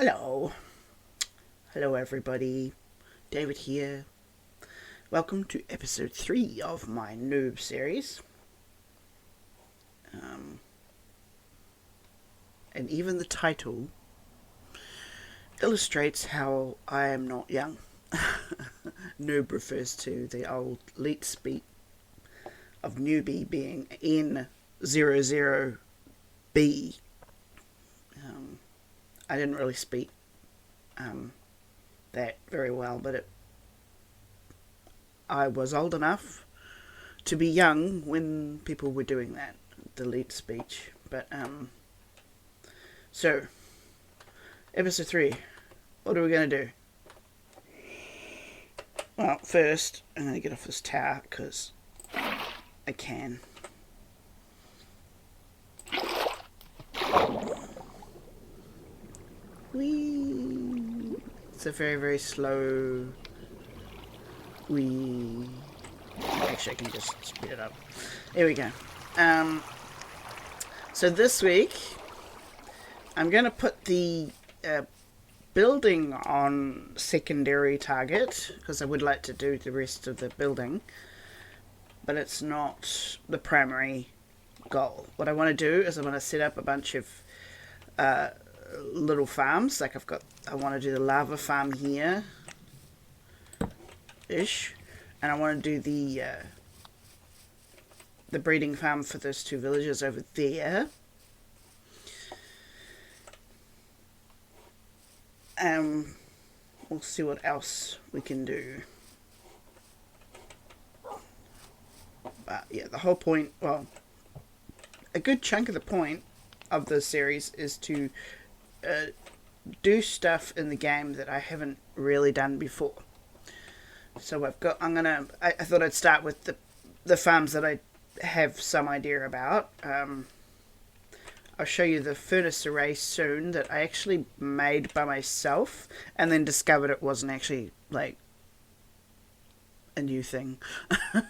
Hello. Hello, everybody. David here. Welcome to episode 3 of my noob series. And even the title illustrates how I am not young. Noob refers to the old leet speak of newbie being N00b. I didn't really speak that very well, but I was old enough to be young when people were doing that, the leet speech. But so episode 3, what are we going to do? Well, first I'm going to get off this tower because I can. Whee! It's a very, very slow whee. Actually, I can just speed it up. Here we go. So this week, I'm going to put the building on secondary target, because I would like to do the rest of the building, but it's not the primary goal. What I want to do is I want to set up a bunch of little farms. Like I want to do the lava farm here ish, and I want to do the breeding farm for those two villages over there. We'll see what else we can do. But yeah, the whole point, well, a good chunk of the point of this series is to do stuff in the game that I haven't really done before. So I thought I'd start with the farms that I have some idea about. I'll show you the furnace array soon that I actually made by myself and then discovered it wasn't actually like a new thing. I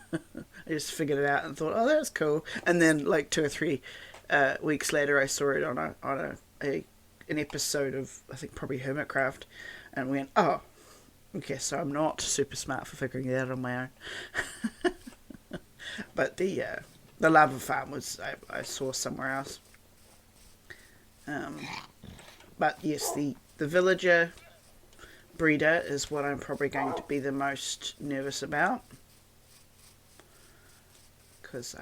just figured it out and thought, oh, that's cool. And then like 2 or 3 weeks later I saw it on an episode of, I think, probably Hermitcraft, and went, oh, okay, so I'm not super smart for figuring it out on my own. But the lava farm was I saw somewhere else. But yes, the villager breeder is what I'm probably going to be the most nervous about, because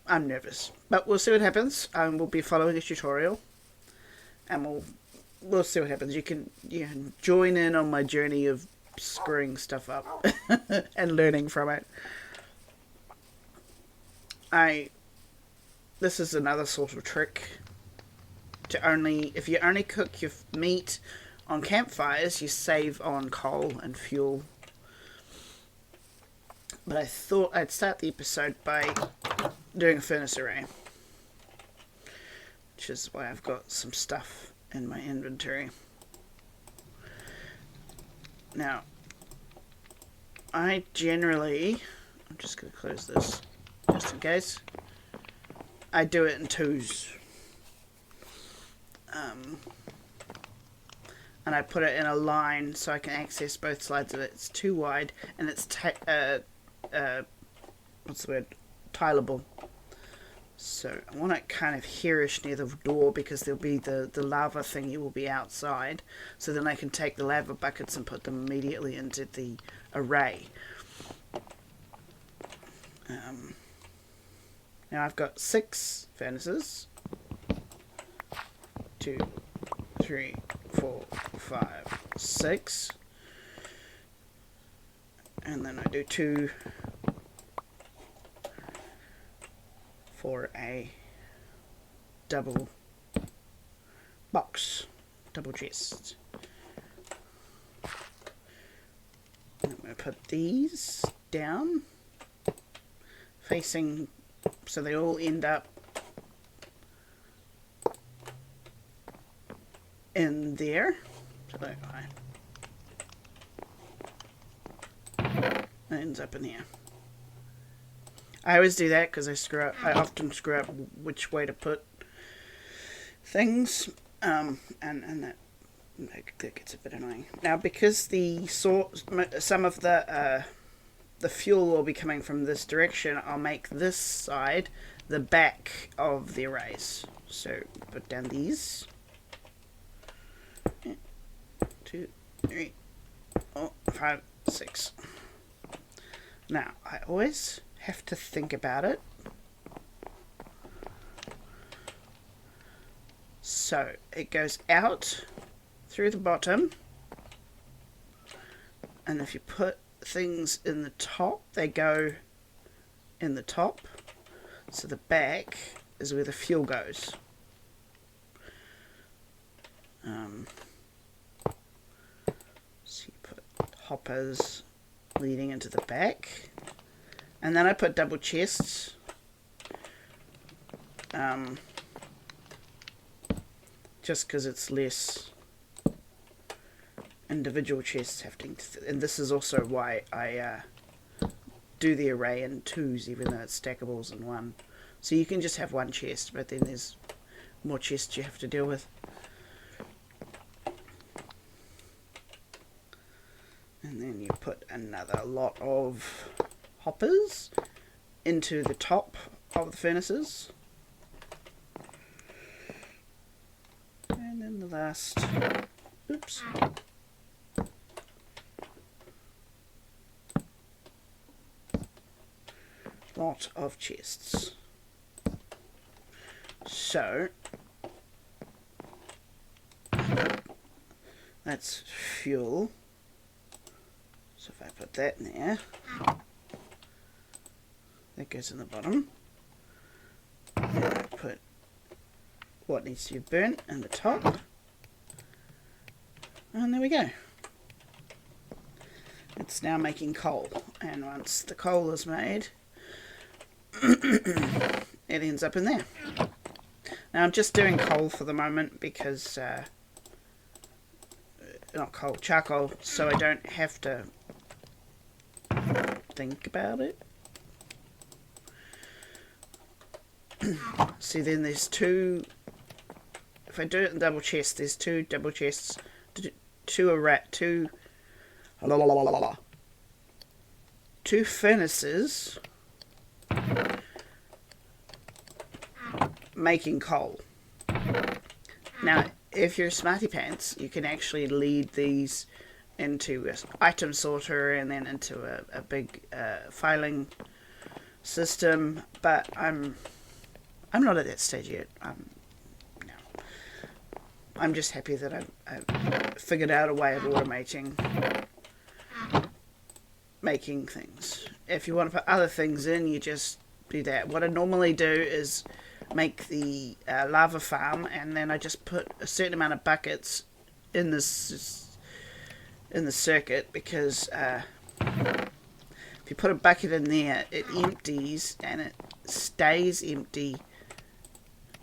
I'm nervous. But we'll see what happens. We'll be following a tutorial, and we'll see what happens. You can join in on my journey of screwing stuff up and learning from it. This is another sort of trick if you only cook your meat on campfires, you save on coal and fuel. But I thought I'd start the episode by doing a furnace array, which is why I've got some stuff in my inventory. Now, I'm just going to close this just in case. I do it in 2s. And I put it in a line so I can access both sides of it. It's too wide, and it's what's the word? Tileable. So I want it kind of here-ish near the door, because there'll be the lava thingy will be outside. So then I can take the lava buckets and put them immediately into the array. Now I've got 6 furnaces. 2, 3, 4, 5, 6. And then I do 2 for a double box, double chest. I'm going to put these down, facing, so they all end up in there. So that ends up in here. I always do that because I often screw up which way to put things, and that gets a bit annoying. Now, because some of the fuel will be coming from this direction, I'll make this side the back of the arrays. So put down these. 1, 2, 3, 4, 5, 6. Now, I always have to think about it. So it goes out through the bottom, and if you put things in the top, they go in the top, so the back is where the fuel goes. So you put hoppers leading into the back, and then I put double chests, just because it's less individual chests having to, and this is also why I do the array in 2s, even though it's stackables in 1. So you can just have 1 chest, but then there's more chests you have to deal with. And then you put another lot of hoppers into the top of the furnaces. And then the last, oops, lot of chests. So that's fuel. So if I put that in there, that goes in the bottom. And I put what needs to be burnt in the top. And there we go. It's now making coal. And once the coal is made, it ends up in there. Now I'm just doing coal for the moment because, not coal, charcoal, so I don't have to think about it. See, then there's 2, if I do it in double chest, there's 2 double chests, 2 furnaces making coal. Now, if you're smarty pants, you can actually lead these into an item sorter and then into a big filing system, but I'm not at that stage yet. No. I'm just happy that I've figured out a way of automating making things. If you want to put other things in, you just do that. What I normally do is make the lava farm, and then I just put a certain amount of buckets in the circuit, because if you put a bucket in there, it empties and it stays empty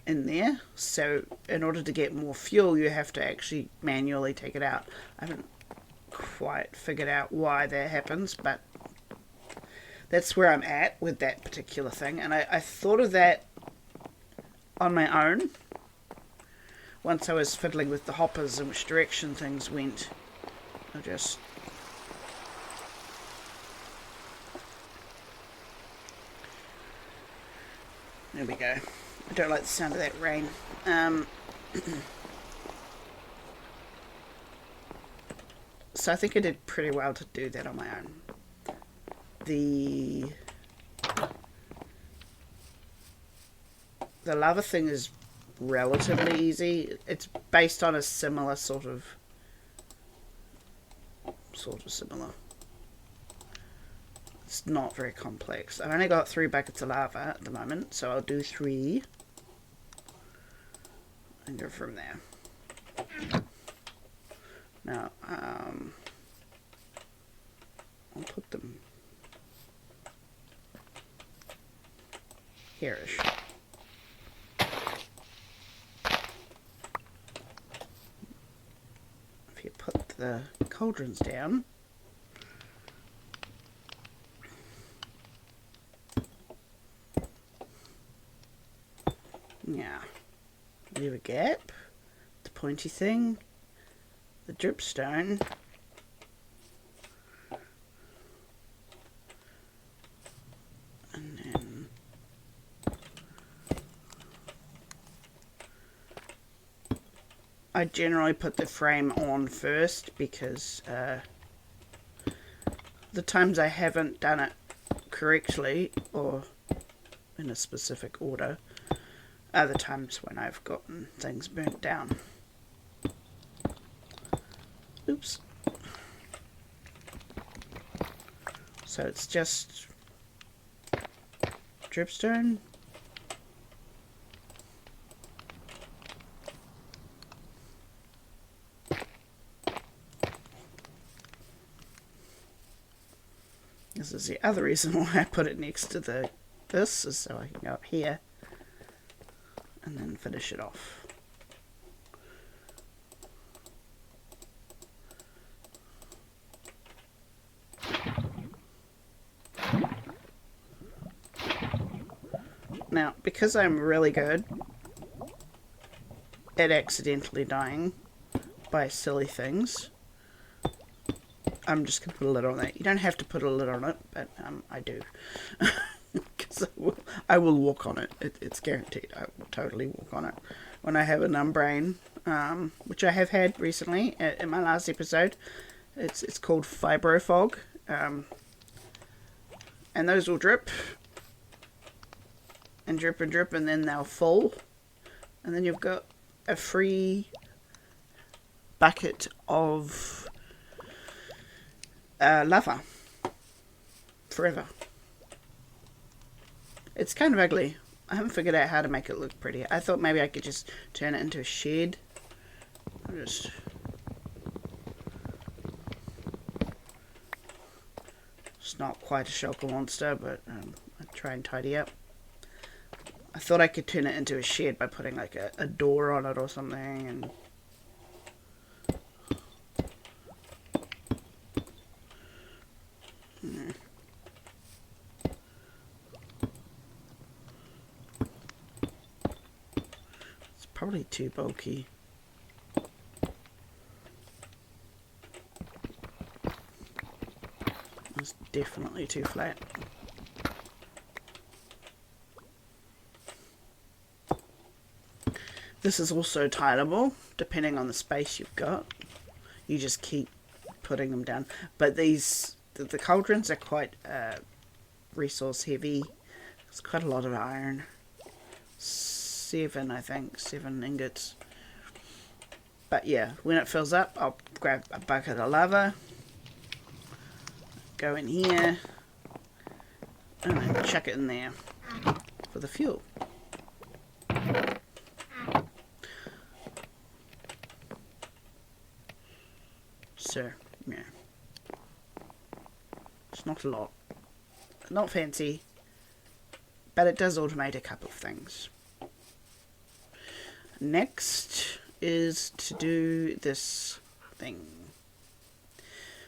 in there. So in order to get more fuel, you have to actually manually take it out. I haven't quite figured out why that happens, but that's where I'm at with that particular thing. And I thought of that on my own once I was fiddling with the hoppers and which direction things went. I'll just there we go. I don't like the sound of that rain. So I think I did pretty well to do that on my own. The lava thing is relatively easy. It's based on a similar sort of similar. It's not very complex. I've only got 3 buckets of lava at the moment, so I'll do 3 and go from there. Now, I'll put them here-ish. If you put the cauldrons down, Now, leave a gap, the pointy thing, the dripstone, and then I generally put the frame on first because the times I haven't done it correctly or in a specific order are the times when I've gotten things burnt down. Oops. So it's just dripstone, this is the other reason why I put it next to this is so I can go up here and then finish it off. Now, because I'm really good at accidentally dying by silly things, I'm just going to put a lid on it. You don't have to put a lid on it, but I do. Because I will walk on it. It's guaranteed. I will totally walk on it. When I have a numb brain, which I have had recently in my last episode, it's called fibrofog. And those will drip and drip and drip, and then they'll fall. And then you've got a free bucket of lava forever. It's kind of ugly. I haven't figured out how to make it look pretty. I thought maybe I could just turn it into a shed. It's not quite a shulker monster, but I'll try and tidy up. I thought I could turn it into a shed by putting like a door on it or something, and it's probably too bulky. It's definitely too flat. This is also tileable, depending on the space you've got. You just keep putting them down. But these, the cauldrons are quite resource heavy. It's quite a lot of iron. 7, I think, 7 ingots. But yeah, when it fills up, I'll grab a bucket of lava, go in here, and then chuck it in there for the fuel. So, yeah. It's not a lot. Not fancy, but it does automate a couple of things. Next is to do this thing.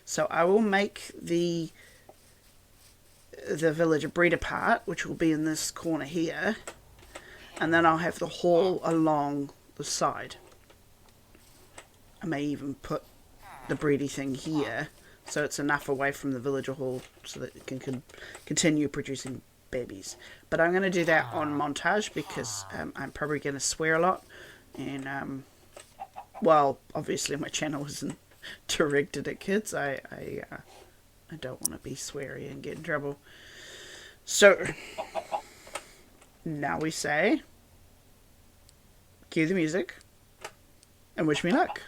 So I will make the villager breeder part, which will be in this corner here, and then I'll have the hall along the side. I may even put the breedy thing here, so it's enough away from the villager hall so that it can continue producing babies. But I'm going to do that on montage because I'm probably going to swear a lot, and well, obviously my channel isn't directed at kids. I don't want to be sweary and get in trouble. So now we say, cue the music and wish me luck.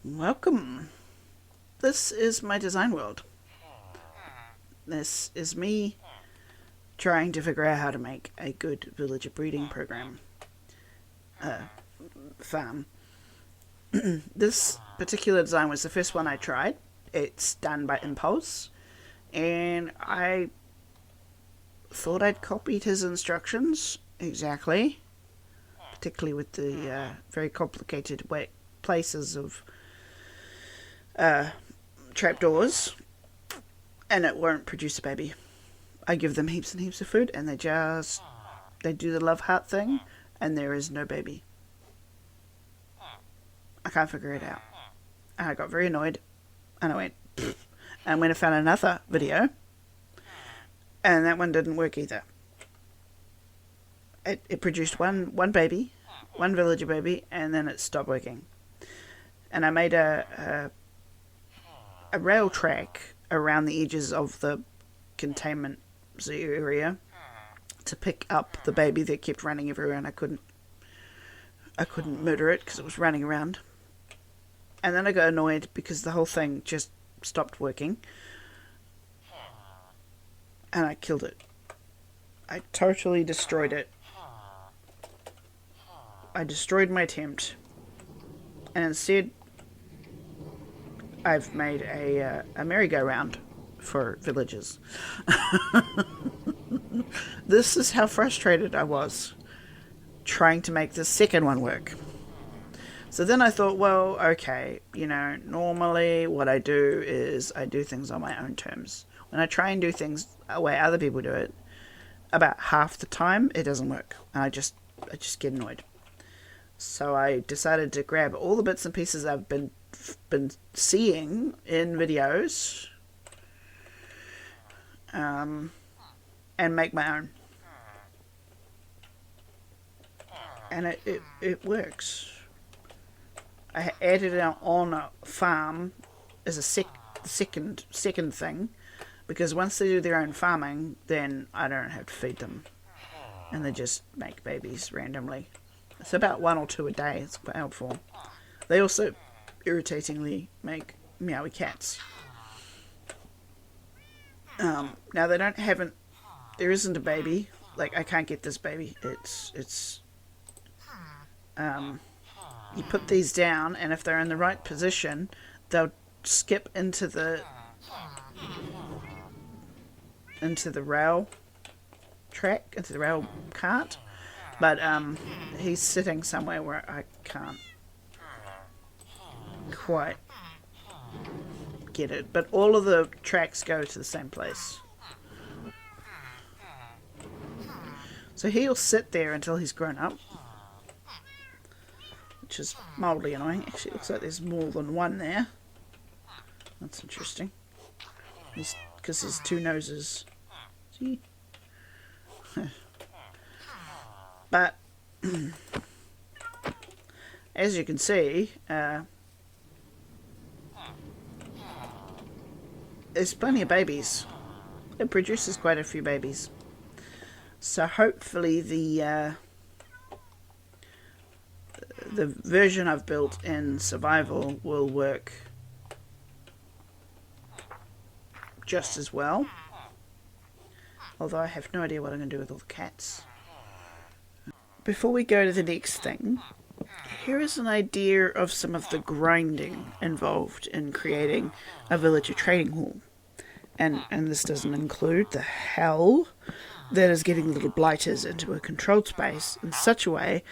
Welcome. This is my design world. This is me trying to figure out how to make a good villager breeding program. Farm. This particular design was the first one I tried. It's done by impulse, and I thought I'd copied his instructions exactly, particularly with the very complicated places of trapdoors, and it won't produce a baby. I give them heaps and heaps of food, and they do the love heart thing, and there is no baby. I can't figure it out. And I got very annoyed, and I went, pfft, and went and found another video, and that one didn't work either. It produced one baby, one villager baby, and then it stopped working. And I made a rail track around the edges of the containment area to pick up the baby that kept running everywhere, and I couldn't murder it because it was running around. And then I got annoyed because the whole thing just stopped working, and I killed it. I totally destroyed it. I destroyed my attempt, and instead I've made a merry-go-round for villagers. This is how frustrated I was trying to make the second one work. So then I thought, well, okay, normally what I do is I do things on my own terms. When I try and do things the way other people do it, about half the time it doesn't work, and I just get annoyed. So I decided to grab all the bits and pieces I've been seeing in videos, and make my own. And it works. I added it on a farm as a second thing, because once they do their own farming, then I don't have to feed them, and they just make babies randomly. It's about 1 or 2 a day. It's quite helpful. They also irritatingly make meowy cats. Now there isn't a baby. Like, I can't get this baby. You put these down, and if they're in the right position, they'll skip into the rail track, into the rail cart. But he's sitting somewhere where I can't quite get it. But all of the tracks go to the same place. So he'll sit there until he's grown up, which is mildly annoying. Actually, it looks like there's more than one there. That's interesting. Because there's 2 noses. See? But as you can see, there's plenty of babies. It produces quite a few babies. So hopefully the version I've built in survival will work just as well. Although I have no idea what I'm going to do with all the cats. Before we go to the next thing, here is an idea of some of the grinding involved in creating a villager trading hall. And this doesn't include the hell that is getting little blighters into a controlled space in such a way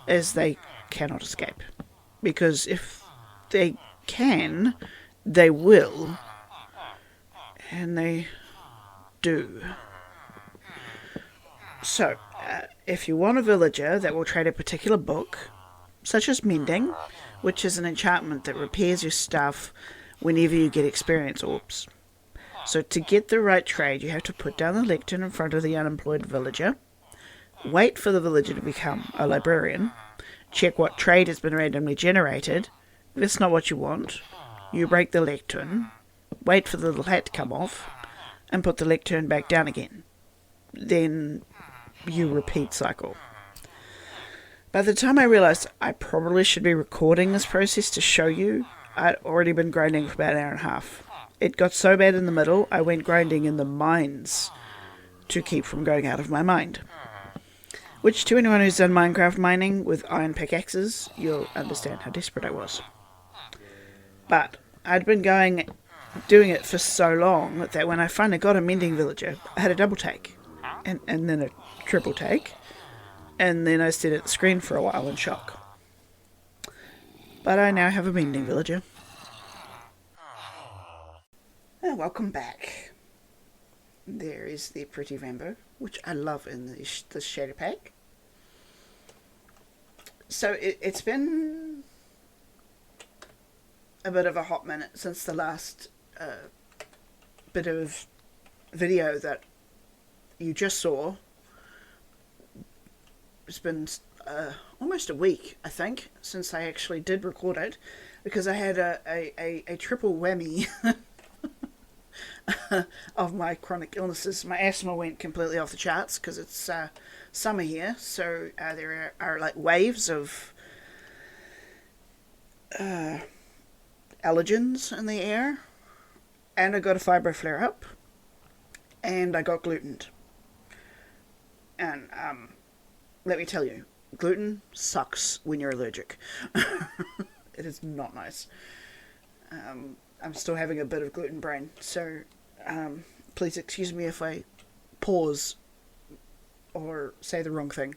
as they cannot escape. Because if they can, they will. And they do. So, if you want a villager that will trade a particular book, such as mending, which is an enchantment that repairs your stuff whenever you get experience orbs. So to get the right trade, you have to put down the lectern in front of the unemployed villager, wait for the villager to become a librarian, check what trade has been randomly generated. If it's not what you want, you break the lectern, wait for the little hat to come off, and put the lectern back down again. Then you repeat cycle. By the time I realised I probably should be recording this process to show you I'd already been grinding for about an hour and a half. It got so bad in the middle, I went grinding in the mines to keep from going out of my mind. Which, to anyone who's done Minecraft mining with iron pickaxes, you'll understand how desperate I was. But I'd been doing it for so long that when I finally got a mending villager, I had a double take, and then a triple take, and then I stared at the screen for a while in shock. But I now have a mending villager. And welcome back. There is the pretty rainbow, which I love in the shader pack. So it's been a bit of a hot minute since the last bit of video that you just saw. It's been almost a week, I think, since I actually did record it, because I had a triple whammy of my chronic illnesses. My asthma went completely off the charts because it's summer here, so there are like waves of allergens in the air, and I got a fibro flare up, and I got glutened. And let me tell you, gluten sucks when you're allergic. It is not nice. I'm still having a bit of gluten brain, so please excuse me if I pause or say the wrong thing.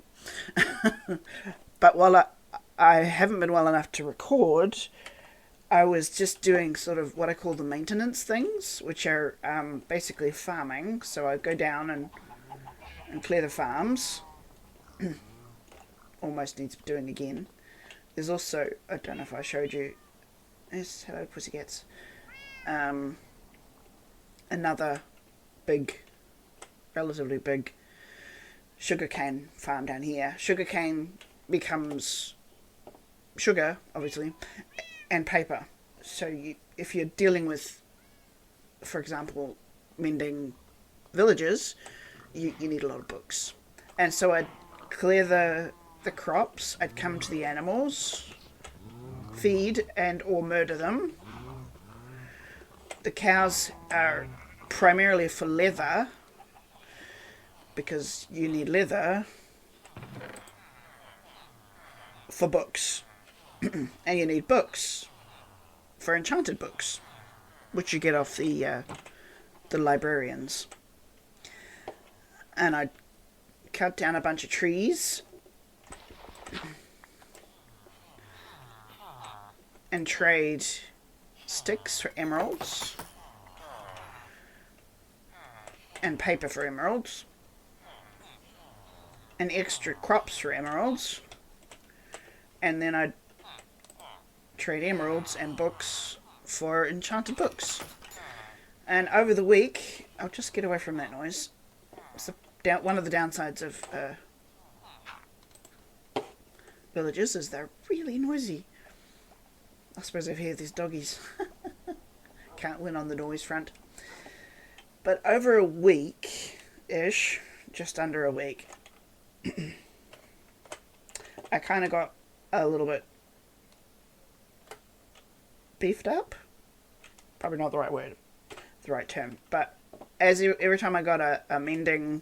But while I haven't been well enough to record, I was just doing sort of what I call the maintenance things, which are basically farming. So I go down and clear the farms. Almost needs doing again. There's also, I don't know if I showed you, yes, hello pussycats, another relatively big sugarcane farm down here. Sugarcane becomes sugar, obviously, and paper. So if you're dealing with, for example, mending villages, you need a lot of books. And so I'd clear the crops, I'd come to the animals, feed and or murder them. The cows are primarily for leather, because you need leather for books. And you need books for enchanted books, which you get off the librarians. And I'd cut down a bunch of trees and trade sticks for emeralds and paper for emeralds and extra crops for emeralds, and then I'd trade emeralds and books for enchanted books. And over the week, I'll just get away from that noise. It's one of the downsides of villages is they're really noisy. I suppose I've heard these doggies. Can't win on the noise front. But over a week-ish, just under a week, I kind of got a little bit beefed up. Probably not the right word, the right term. But every time I got a mending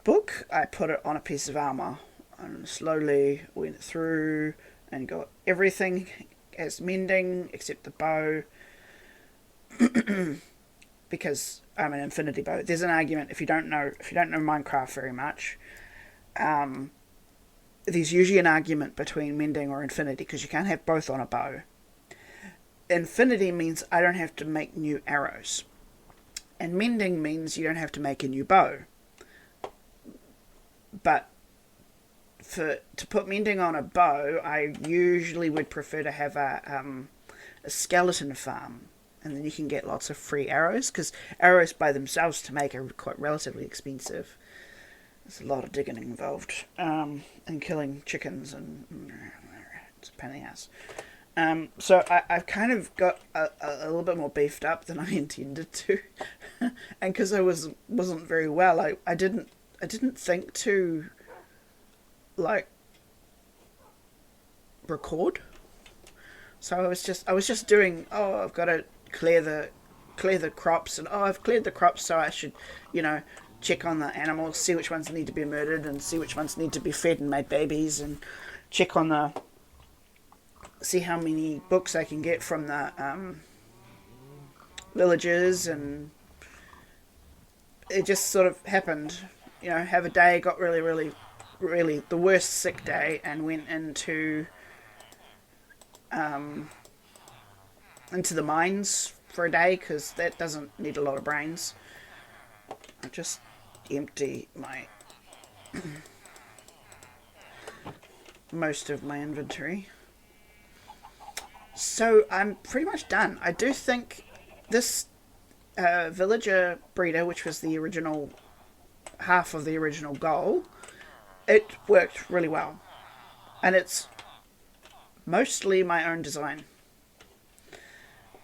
book, I put it on a piece of armor and slowly went through and got everything as mending except the bow. Because I'm an infinity bow. There's an argument, if you don't know Minecraft very much, there's usually an argument between mending or infinity, because you can't have both on a bow. Infinity means I don't have to make new arrows, and mending means you don't have to make a new bow. But to put mending on a bow, I usually would prefer to have a skeleton farm. And then you can get lots of free arrows, because arrows by themselves to make are quite relatively expensive. There's a lot of digging involved, and killing chickens, and it's a pain in the ass. So I've kind of got a little bit more beefed up than I intended to, and because I wasn't very well, I didn't think to like record. So I was just doing, oh, I've got to clear the crops, and oh, I've cleared the crops, so I should, you know, check on the animals, see which ones need to be murdered, and see which ones need to be fed and made babies, and check on the, see how many books I can get from the villagers, and it just sort of happened. You know, have a day, got really the worst sick day, and went into the mines for a day because that doesn't need a lot of brains. I just empty my most of my inventory. So I'm pretty much done. I do think this villager breeder, which was the original half of the original goal, it worked really well. And it's mostly my own design.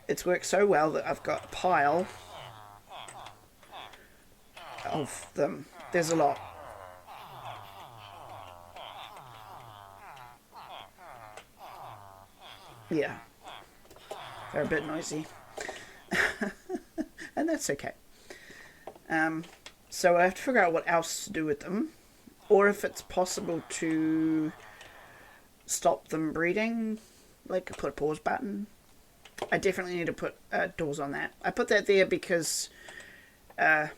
It's worked so well that I've got a pile of them. There's a lot. Yeah, they're a bit noisy. And that's okay. So I have to figure out what else to do with them, or if it's possible to stop them breeding, like put a pause button. I definitely need to put doors on that. I put that there because I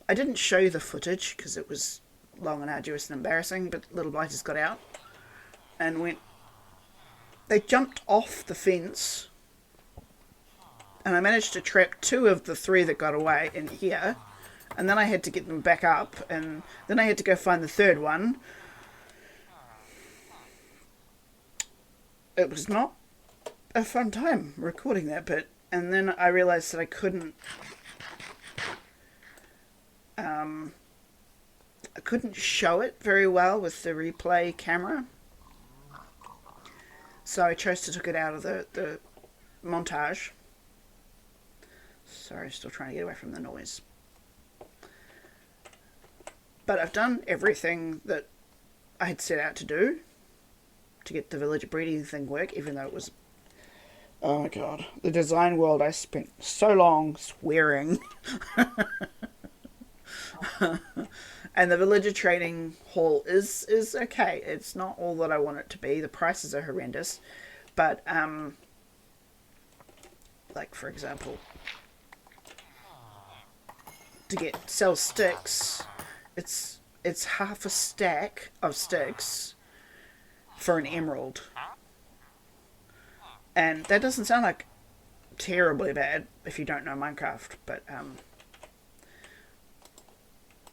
didn't show the footage because it was long and arduous and embarrassing, but little blighters got out and went. They jumped off the fence, and I managed to trap 2 of the 3 that got away in here, and then I had to get them back up, and then I had to go find the 3rd one. It was not a fun time recording that bit, and then I realised that I couldn't show it very well with the replay camera. So I chose to take it out of the montage. Sorry, still trying to get away from the noise. But I've done everything that I had set out to do to get the villager breeding thing work, even though it was... Oh my god. The design world, I spent so long swearing. And the villager trading hall is okay. It's not all that I want it to be. The prices are horrendous. But, like, for example, to sell sticks, it's half a stack of sticks for an emerald. And that doesn't sound like terribly bad if you don't know Minecraft, but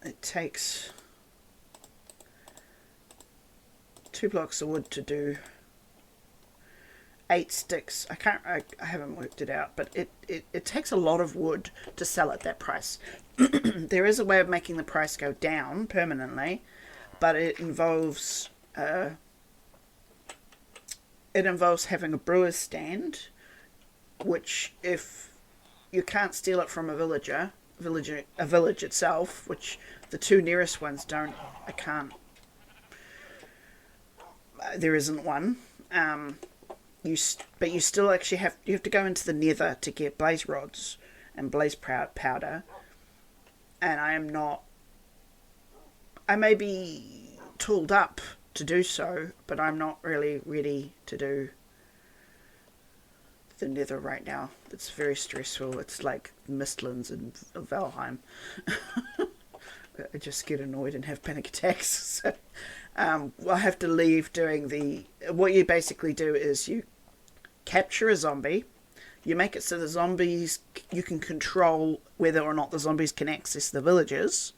it takes 2 blocks of wood to do 8 sticks. I haven't worked it out, but it takes a lot of wood to sell at that price. There is a way of making the price go down permanently, but it involves having a brewer's stand, which, if you can't steal it from a village itself, which the 2 nearest ones don't, I can't. There isn't one. But you still actually have to go into the nether to get blaze rods and blaze powder, and I may be tooled up to do so, but I'm not really ready to do the nether right now. It's very stressful. It's like Mistlands and Valheim. I just get annoyed and have panic attacks. So, I have to leave doing what you basically do is you capture a zombie, you make it so the zombies, you can control whether or not the zombies can access the villages,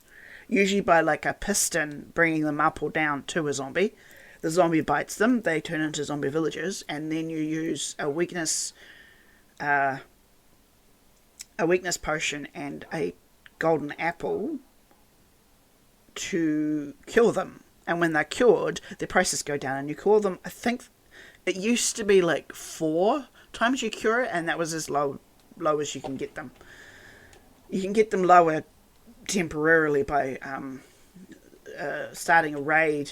usually by like a piston bringing them up or down to a zombie. The zombie bites them, they turn into zombie villagers, and then you use a weakness potion and a golden apple to kill them. And when they're cured, their prices go down, and you cure them. I think it used to be like 4 times you cure it, and that was as low as you can get them. You can get them lower temporarily by starting a raid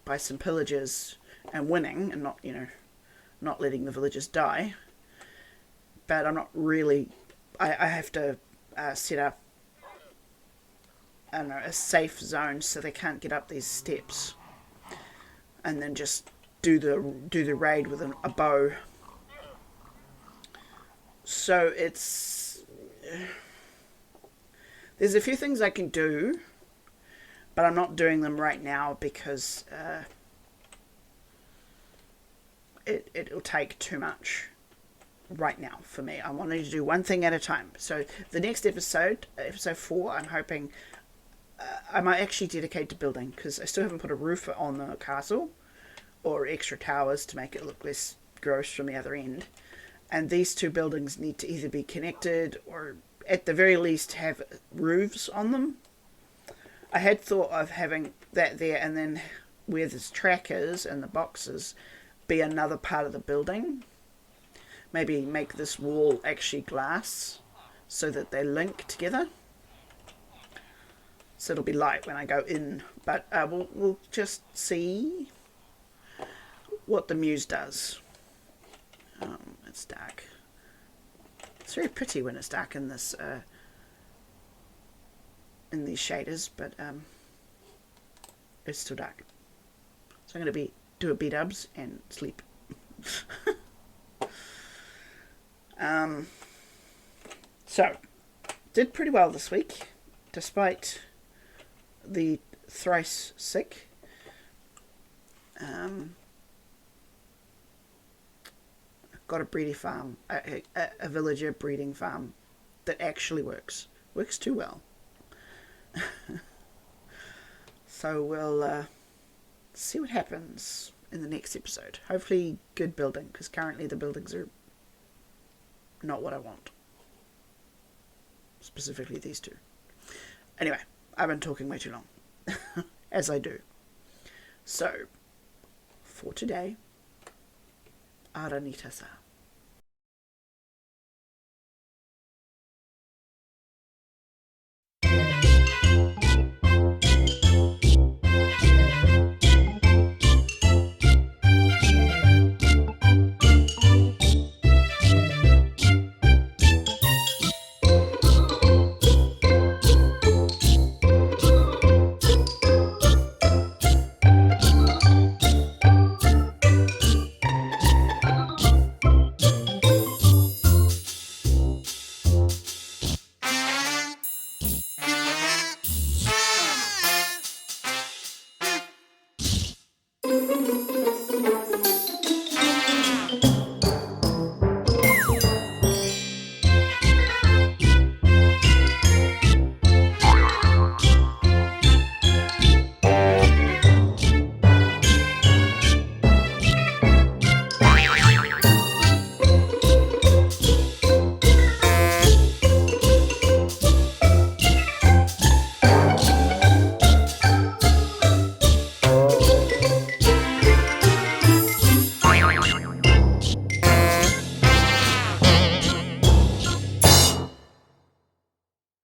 by some pillagers and winning, and not, not letting the villagers die. But I'm not really... I have to set up, I don't know, a safe zone so they can't get up these steps. And then just do the raid with a bow. So it's... There's a few things I can do, but I'm not doing them right now because it'll take too much right now for me. I wanted to do one thing at a time. So the next episode, episode 4, I'm hoping I might actually dedicate to building, because I still haven't put a roof on the castle or extra towers to make it look less gross from the other end. And these two buildings need to either be connected or at the very least have roofs on them. I had thought of having that there, and then where this track is and the boxes be another part of the building. Maybe make this wall actually glass so that they link together. So it'll be light when I go in. But we'll just see what the muse does. It's dark. It's very pretty when it's dark in this in these shaders, but it's still dark. So I'm going to do a B-dubs and sleep. So did pretty well this week, despite the thrice sick. Got a breeding farm, a villager breeding farm that actually works too well. So we'll see what happens in the next episode. Hopefully good building, because currently the buildings are not what I want. Specifically these two. Anyway, I've been talking way too long. As I do. So, for today, Aranitasa.